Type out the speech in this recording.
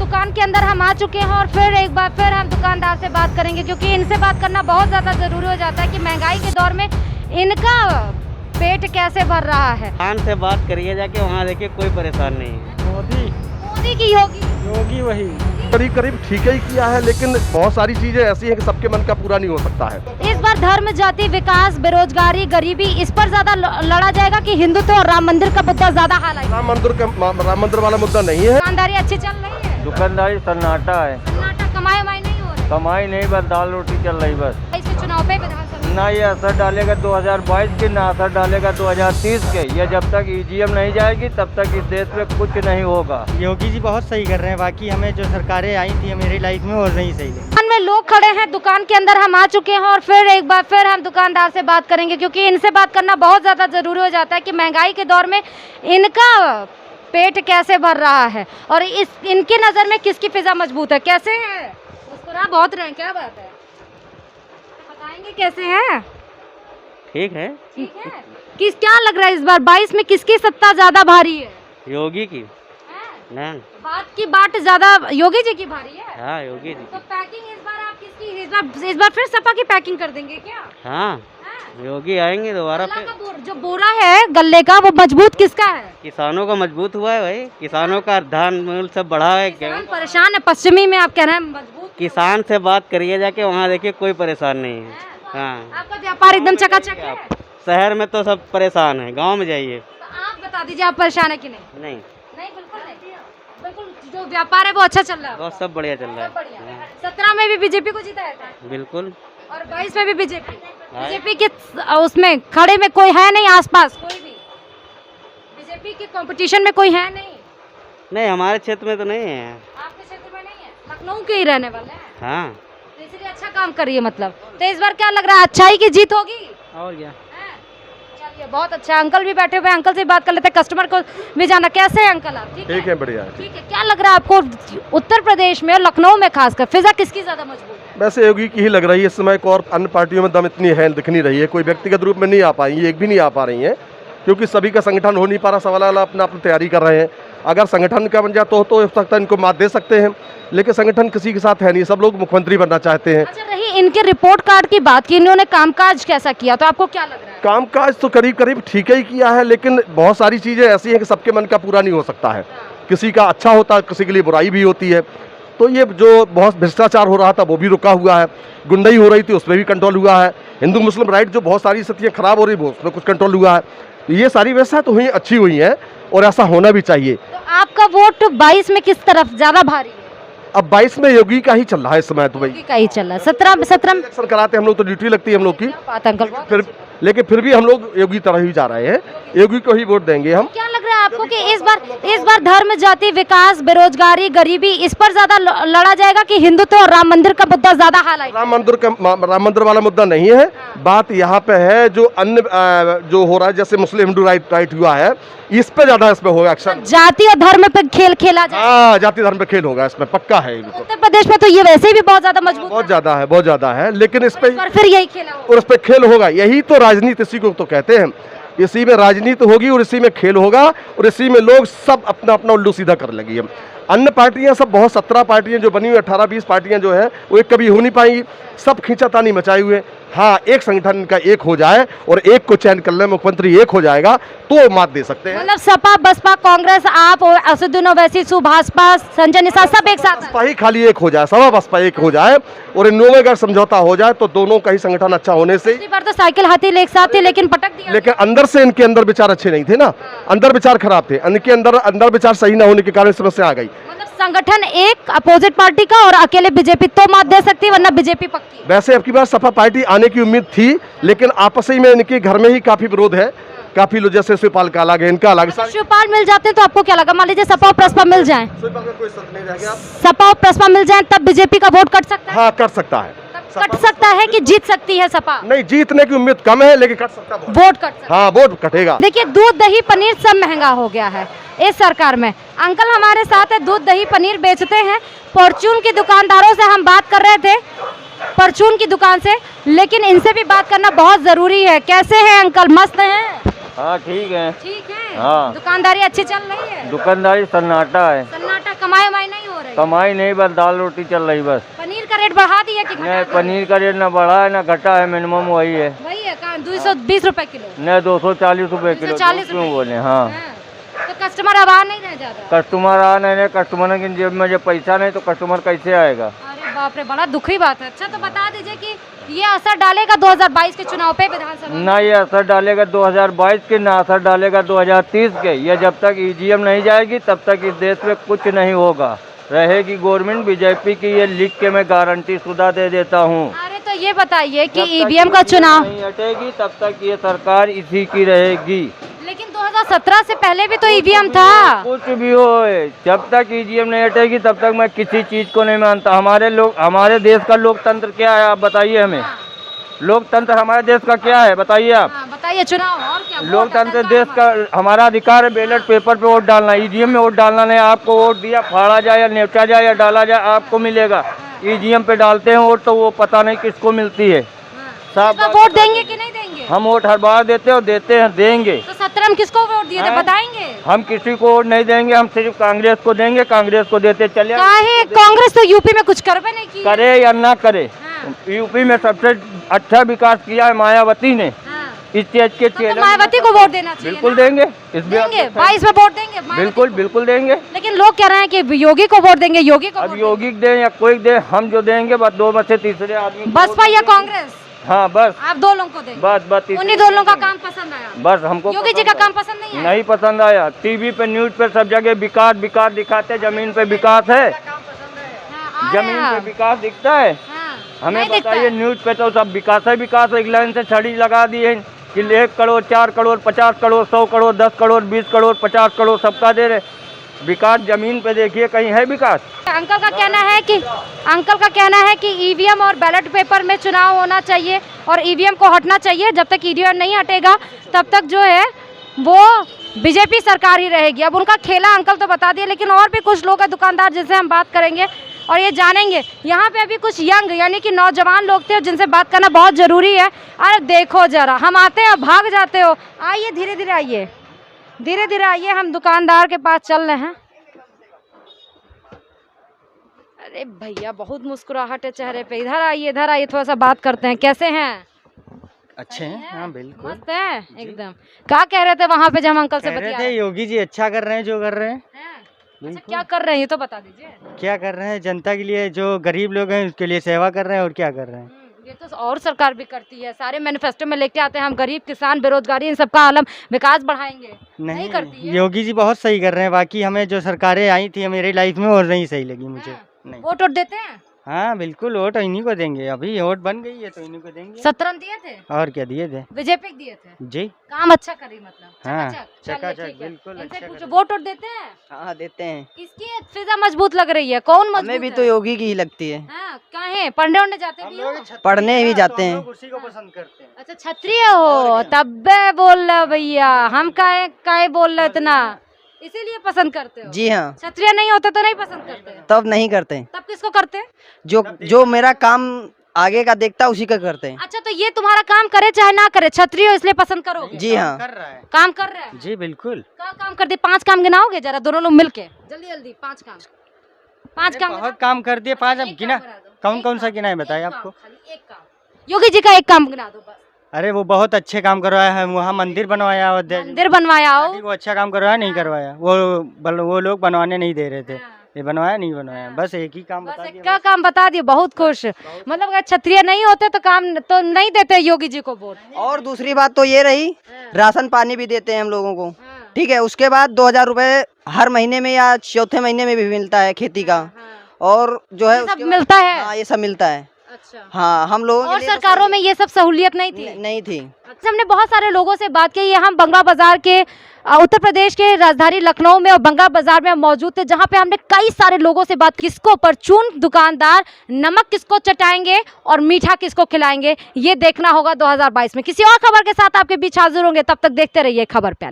दुकान के अंदर हम आ चुके हैं और फिर एक बार फिर हम दुकानदार से बात करेंगे, क्योंकि इनसे बात करना बहुत ज़्यादा ज़रूरी हो जाता है कि महंगाई के दौर में इनका पेट कैसे भर रहा है। दुकान से बात करिए जाके, वहाँ देखिए कोई परेशान नहीं है। मोदी की योगी वही करीब करीब ठीक ही किया है, लेकिन बहुत सारी चीजें ऐसी हैं कि सबके मन का पूरा नहीं हो सकता है। इस बार धर्म, जाति, विकास, बेरोजगारी, गरीबी, इस पर ज्यादा लड़ा जाएगा कि हिंदुत्व और राम मंदिर का मुद्दा ज्यादा हालांकि? राम मंदिर वाला मुद्दा नहीं है। दुकानदारी अच्छी चल रही है? दुकानदारी सन्नाटा है। सन्नाटा, कमाई नहीं हो रही? कमाई नहीं, बस दाल रोटी चल रही बस। इसके चुनाव पे विधानसभा ना ये असर डालेगा 2022 के, ना असर डालेगा 2030 के। ये जब तक ईवीएम नहीं जाएगी तब तक इस देश में कुछ नहीं होगा। योगी जी बहुत सही कर रहे हैं, बाकी हमें जो सरकारें आई थी मेरी लाइफ में और नहीं सही है। दुकान में लोग खड़े हैं, दुकान के अंदर हम आ चुके हैं और फिर एक बार फिर हम दुकानदार से बात करेंगे, क्योंकि इनसे बात करना बहुत ज्यादा जरूरी हो जाता है कि महंगाई के दौर में इनका पेट कैसे भर रहा है और इनकी नजर में किसकी फिजा मजबूत है। कैसे है? मुस्कुरा बहुत रहे हैं, क्या बात है? बताएंगे कैसे हैं? ठीक है। ठीक है। क्या लग रहा है इस बार 22 में किसकी सत्ता ज्यादा भारी है? योगी की है? ना, बात की बाट ज्यादा योगी जी की भारी है। हाँ योगी जी तो पैकिंग इस बार आप किसकी? इस बार फिर सपा की पैकिंग कर देंगे क्या? हाँ हैं? योगी आएंगे दोबारा गल्ला फिर। का जो बोरा है गल्ले का, वो मजबूत किसका है? किसानों का मजबूत हुआ है भाई, किसानों का धान मूल सब बढ़ा है। किसान परेशान है, पश्चिमी में आप कह रहे हैं मजबूत। किसान से बात करिए जाके, वहाँ देखिए कोई परेशान नहीं है। हाँ, आपका व्यापार एकदम चकाचक है? शहर में तो सब परेशान है, गांव में जाइए। तो आप बता दीजिए, आप परेशान है कि नहीं? नहीं, नहीं, बिल्कुल नहीं। बिल्कुल, जो व्यापार है वो अच्छा चल रहा है? बहुत सब बढ़िया चल रहा सब बढ़िया। है। 17 में भी बीजेपी को जिताया था बिल्कुल। और 22 में भी बीजेपी के उसमें खड़े में कोई है नहीं, आसपास कोई भी बीजेपी के कंपटीशन में कोई है नहीं? नहीं, हमारे क्षेत्र में तो नहीं है। आपके क्षेत्र में नहीं है? लखनऊ के ही रहने वाले हैं? हाँ, तो इसलिए अच्छा काम करिए मतलब। तो इस बार क्या लग रहा है, अच्छाई की जीत होगी? और क्या। हैं? चलिए, बहुत अच्छा। अंकल भी बैठे हुए हैं, अंकल से बात कर लेते हैं, कस्टमर को भी जाना। कैसे हैं अंकल आप? ठीक है, बढ़िया। ठीक है। क्या लग रहा है आपको उत्तर प्रदेश में और लखनऊ में खासकर फिजा किसकी ज्यादा मजबूत है? वैसे योगी की ही लग रही है इस समय, और अन्य पार्टियों में दम इतनी है दिख नहीं रही है। कोई व्यक्तिगत रूप में नहीं आ पाई, एक भी नहीं आ पा रही है, क्योंकि सभी का संगठन हो नहीं पा रहा। सवाल अपना अपनी तैयारी कर रहे हैं। अगर संगठन का बन जाए तो हो सकता है इनको मात दे सकते हैं, लेकिन संगठन किसी के साथ है नहीं। सब लोग मुख्यमंत्री बनना चाहते हैं। अच्छा, रही इनके रिपोर्ट कार्ड की बात की, इन्होंने कामकाज कैसा किया, तो आपको क्या लग रहा है? कामकाज तो करीब करीब ठीक ही किया है, लेकिन बहुत सारी चीज़ें ऐसी हैं कि सबके मन का पूरा नहीं हो सकता है। किसी का अच्छा होता है, किसी के लिए बुराई भी होती है। तो ये जो बहुत भ्रष्टाचार हो रहा था वो भी रुका हुआ है, गुंडाई हो रही थी उसमें भी कंट्रोल हुआ है, हिंदू मुस्लिम राइट जो बहुत सारी स्थितियाँ खराब हो रही वो उसमें कुछ कंट्रोल हुआ है। तो ये सारी व्यवस्था तो हुई अच्छी हुई है और ऐसा होना भी चाहिए। तो आपका वोट 22 में किस तरफ ज्यादा भारी है? अब 22 में योगी का ही चल रहा है इस समय तो भाई। योगी का ही चल रहा है। 17 में इलेक्शन कराते हम लोग तो ड्यूटी लगती है हम लोग की। बात अंकल, लेकिन फिर भी हम लोग योगी तरह ही जा रहे हैं, योगी को ही वोट देंगे हम। क्या लग रहा है आपको कि इस बार धर्म, जाति, विकास, बेरोजगारी, गरीबी, इस पर ज्यादा लड़ा जाएगा कि हिंदुत्व और राम मंदिर का मुद्दा ज्यादा हालांकि? राम मंदिर वाला मुद्दा नहीं है। बात यहाँ पे है जो अन्य जो हो रहा है, जैसे मुस्लिम हिंदू राइट हुआ है, इस पे ज्यादा इसमें होगा एक्शन। जाति और धर्म पे खेल खेला जाए? हाँ, जाति धर्म पे खेल होगा इसमें, पक्का है। उत्तर प्रदेश में तो ये वैसे भी बहुत ज्यादा मजबूत बहुत ज्यादा है, लेकिन इस पे फिर यही खेला होगा। और इस पे खेल होगा। यही तो राजनीति, इसी को तो कहते हैं। इसी में राजनीति होगी और इसी में खेल होगा और इसी में लोग सब अपना अपना उल्लू सीधा कर लगी है। अन्य पार्टियां सब बहुत 17 पार्टियां जो बनी हुई, 18-20 पार्टियां जो है वो एक कभी हो नहीं पाएंगी। सब खींचातानी मचाए हुए। हाँ, एक संगठन का एक हो जाए और एक को चयन कर ले, मुख्यमंत्री एक हो जाएगा तो मात दे सकते हैं। मतलब सपा, बसपा, कांग्रेस, आप, असदुद्दीन ओवैसी, सुभाषपा, संजय निषाद सब एक साथ? बसपा ही खाली एक हो जाए, सपा बसपा एक हो जाए और इन दोनों में अगर समझौता हो जाए तो दोनों का ही संगठन अच्छा होने से। पिछली बार तो साइकिल हाथी एक साथ थे, लेकिन पटक दिया। लेकिन अंदर से इनके अंदर विचार अच्छे नहीं थे ना, अंदर विचार खराब थे। इनके अंदर विचार सही ना होने के कारण समस्या आ गई। मतलब संगठन एक अपोजिट पार्टी का और अकेले बीजेपी तो मात दे सकती है, वरना बीजेपी पक्की। वैसे अब की बार सपा पार्टी आने की उम्मीद थी, लेकिन आपस ही में इनके घर में ही काफी विरोध है। काफी लोग, जैसे शिवपाल का अलग है, इनका अलग। शिवपाल मिल जाते हैं तो आपको क्या लगा? मान लीजिए सपा और प्रसपा मिल जाए, कोई शक नहीं रहेगा। सपा और प्रसपा मिल जाए तब बीजेपी का वोट कट सकता है? हाँ, कट सकता है। कट सकता है कि जीत सकती है सपा? नहीं, जीतने की उम्मीद कम है, लेकिन कट सकता है। वोट कट सकता है। हाँ, वोट कटेगा। देखिए, दूध, दही, पनीर सब महंगा हो गया है इस सरकार में। अंकल हमारे साथ है, दूध, दही, पनीर बेचते हैं। फॉर्च्यून के दुकानदारों से हम बात कर रहे थे, परचून की दुकान से, लेकिन इनसे भी बात करना बहुत जरूरी है। कैसे हैं अंकल? मस्त हैं? हाँ ठीक है। ठीक है। हाँ। दुकानदारी अच्छी चल रही है? दुकानदारी सन्नाटा है। सन्नाटा, कमाई नहीं हो रही? रही है? कमाई नहीं, बस दाल रोटी चल रही बस। पनीर का रेट बढ़ा दिया कि घटा नहीं, दिया? पनीर का रेट ना बढ़ा है ना घटा है, मिनिमम वही है। वही है, 220 रुपए किलो। नहीं, 240 रुपए किलो। 240 क्यों रुपए। बोले? हाँ, तो कस्टमर अब आ नहीं रहे ज्यादा? कस्टमर आ नहीं रहे, कस्टमर की जेब में जब पैसा नहीं तो कस्टमर कैसे आएगा? अरे बाप रे, बड़ा दुखी बात है। अच्छा तो बता दीजिए कि ये असर डालेगा 2022 के चुनाव पे विधानसभा में? ना ये असर डालेगा 2022 के, ना असर डालेगा 2030 के। ये जब तक ईजीएम नहीं जाएगी तब तक इस देश में कुछ नहीं होगा। रहेगी गवर्नमेंट बीजेपी की, ये लिख के मैं गारंटी शुदा दे देता हूँ। अरे तो ये बताइए कि जब तक ईवीएम का चुनाव, नहीं हटेगी तब तक ये सरकार इसी की रहेगी। लेकिन 2017 से पहले भी तो ईवीएम था। कुछ भी हो, जब तक ईजीएम नहीं हटेगी तब तक मैं किसी चीज को नहीं मानता। हमारे देश का लोकतंत्र क्या है आप बताइए हमें। लोकतंत्र हमारे देश का क्या है बताइए आप। बताइए, चुनाव और क्या? वोट लोकतंत्र है, देश का हमारा अधिकार है, बैलेट पेपर पे वोट डालना। ईजीएम में वोट डालना नहीं। आपको वोट दिया, फाड़ा जाए या नेवटा जाए या डाला जाए, आपको मिलेगा। ईजीएम पे डालते हैं वोट तो वो पता नहीं किसको मिलती है। साफ इसका वोट देंगे कि नहीं देंगे? हम वोट हर बार देते हैं और देते हैं, देंगे। तो 17 में किसको वोट दिए थे हैं? बताएंगे? हम किसी को वोट नहीं देंगे, हम सिर्फ कांग्रेस को देंगे, कांग्रेस को देते चले। काहे कांग्रेस तो यूपी में कुछ करवे नहीं की? करे या ना करे, हाँ। यूपी में सबसे अच्छा विकास किया है मायावती ने। हाँ। इस चीज के तो मायावती को वोट देना चाहिए बिल्कुल ना? देंगे, इस बार देंगे 22 में वोट देंगे मायावती बिल्कुल को। बिल्कुल देंगे। लेकिन लोग कह रहे हैं कि योगी को वोट देंगे, योगी को अब वोट योगी दे या कोई दे, हम जो देंगे बस दो में से तीसरे आदमी को बसपा वोट या देंगे। कांग्रेस? हाँ बस आप दो लोगों को देंगे? बस उन्हीं दो लोगों का काम पसंद आया? बस हमको योगी जी का काम पसंद नहीं आया? नहीं पसंद आया। टीवी पे, न्यूज पे सब जगह विकास विकास दिखाते, जमीन पे विकास है? हाँ, जमीन आया। पे विकास दिखता है? हाँ, हमें नहीं दिखता बताइए, है। न्यूज पे तो सब विकास है, विकास। एक लाइन से छड़ी लगा दी है कि 1 करोड़ 4 करोड़ 50 करोड़ 100 करोड़ 10 करोड़ 20 करोड़ 50 करोड़ सबका दे रहे। विकास जमीन पे देखिए कहीं है विकास? अंकल का कहना है कि ईवीएम और बैलेट पेपर में चुनाव होना चाहिए और ईवीएम को हटना चाहिए। जब तक ईवीएम नहीं हटेगा तब तक जो है वो बीजेपी सरकार ही रहेगी। अब उनका खेला अंकल तो बता दिए, लेकिन और भी कुछ लोग हैं दुकानदार जिनसे हम बात करेंगे और ये जानेंगे। यहाँ पे अभी कुछ यंग यानी कि नौजवान लोग थे जिनसे बात करना बहुत ज़रूरी है। अरे देखो जरा, हम आते हैं भाग जाते हो। आइए, धीरे धीरे आइए, धीरे धीरे आइए, हम दुकानदार के पास चल रहे हैं। अरे भैया, बहुत मुस्कुराहट है चेहरे पे। इधर आइए, थोड़ा सा बात करते हैं। कैसे हैं? अच्छे हैं, हाँ बिल्कुल। मस्त है एकदम। क्या कह रहे थे वहाँ पे जब हम अंकल से कह रहे बतिया थे रहे योगी जी अच्छा कर रहे हैं जो कर रहे हैं। अच्छा, क्या कर रहे हैं ये तो बता दीजिए। क्या कर रहे हैं? जनता के लिए, जो गरीब लोग हैं उसके लिए सेवा कर रहे हैं। और क्या कर रहे हैं? ये तो और सरकार भी करती है। सारे मैनिफेस्टो में लेके आते हैं हम गरीब, किसान, बेरोजगारी, इन सबका आलम विकास बढ़ाएंगे। नहीं करती है। योगी जी बहुत सही कर रहे हैं। बाकी हमें जो सरकारें आई थी मेरी लाइफ में और नहीं सही लगी मुझे। नहीं, वोट देते हैं? हाँ बिल्कुल, वोट इन्हीं को देंगे। अभी वोट बन गई है तो इन्हीं को देंगे। 17 दिए थे? और क्या दिए थे? बीजेपी को दिए थे। जी, काम अच्छा करी मतलब। हाँ, चलिए, चकाचक, ठीक है। बिल्कुल इनसे अच्छा पूछो, करी। वोट देते हैं? हाँ देते हैं। इसकी फिजा मजबूत लग रही है। कौन मजबूत हमें भी है? तो योगी की ही लगती है। हाँ, काहे पढ़ने उड़ने जाते भी हो? पढ़ने भी जाते हैं। उसी को पसंद करते हैं। अच्छा, क्षत्रिय हो तब बोल रहे भैया। हम काहे बोल रहे इतना, इसीलिए पसंद करते हो? जी हाँ, क्षत्रिय नहीं होते तो नहीं पसंद करते? तब नहीं करते। तब किसको करते? जो मेरा काम आगे का देखता है उसी का करते हैं। अच्छा, तो ये तुम्हारा काम करे चाहे ना करे, क्षत्रिय हो इसलिए पसंद करोगे? जी हाँ, कर रहा है। काम कर रहे हैं? जी बिल्कुल। क्या काम कर दिए? 5 काम गिनाओगे जरा, दोनों लोग मिलके जल्दी जल्दी। 5 काम, 5 काम बहुत काम कर दिए। 5 अब एक गिना, काम बना दो। कौन एक कौन सा काम, गिनाए बताए एक आपको? काम, खाली एक काम। योगी जी का एक काम गिना दो बस। अरे वो बहुत अच्छे काम करवाया है। वहाँ मंदिर बनवाया और मंदिर बनवाया हो? वो अच्छा काम करवाया नहीं करवाया। वो लोग बनवाने नहीं दे रहे थे। ये बनवाया नहीं बनवाया, बस एक ही काम बस बता एक दिया। का काम बता दिए, बहुत खुश। मतलब अगर क्षत्रिय नहीं होते तो काम तो नहीं देते योगी जी को वोट। और दूसरी बात तो ये रही, राशन पानी भी देते हैं हम लोगों को। ठीक है, उसके बाद 2000 रुपए हर महीने में या चौथे महीने में भी मिलता है खेती का। और जो है ये सब उसके बाद- मिलता है? हाँ, ये सब मिलता है। अच्छा, हाँ, हम लोगों के और लिए तो सरकारों सही- में ये सब सहूलियत नहीं थी? नहीं थी। अच्छा, हमने बहुत सारे लोगों से बात की। हम बंगला बाजार के उत्तर प्रदेश के राजधानी लखनऊ में और बंगला बाजार में मौजूद थे, जहां पे हमने कई सारे लोगों से बात की। किसको परचून दुकानदार नमक किसको चटाएंगे और मीठा किसको खिलाएंगे, ये देखना होगा 2022 में। किसी और खबर के साथ आपके बीच हाजिर होंगे, तब तक देखते रहिए खबर प्याली।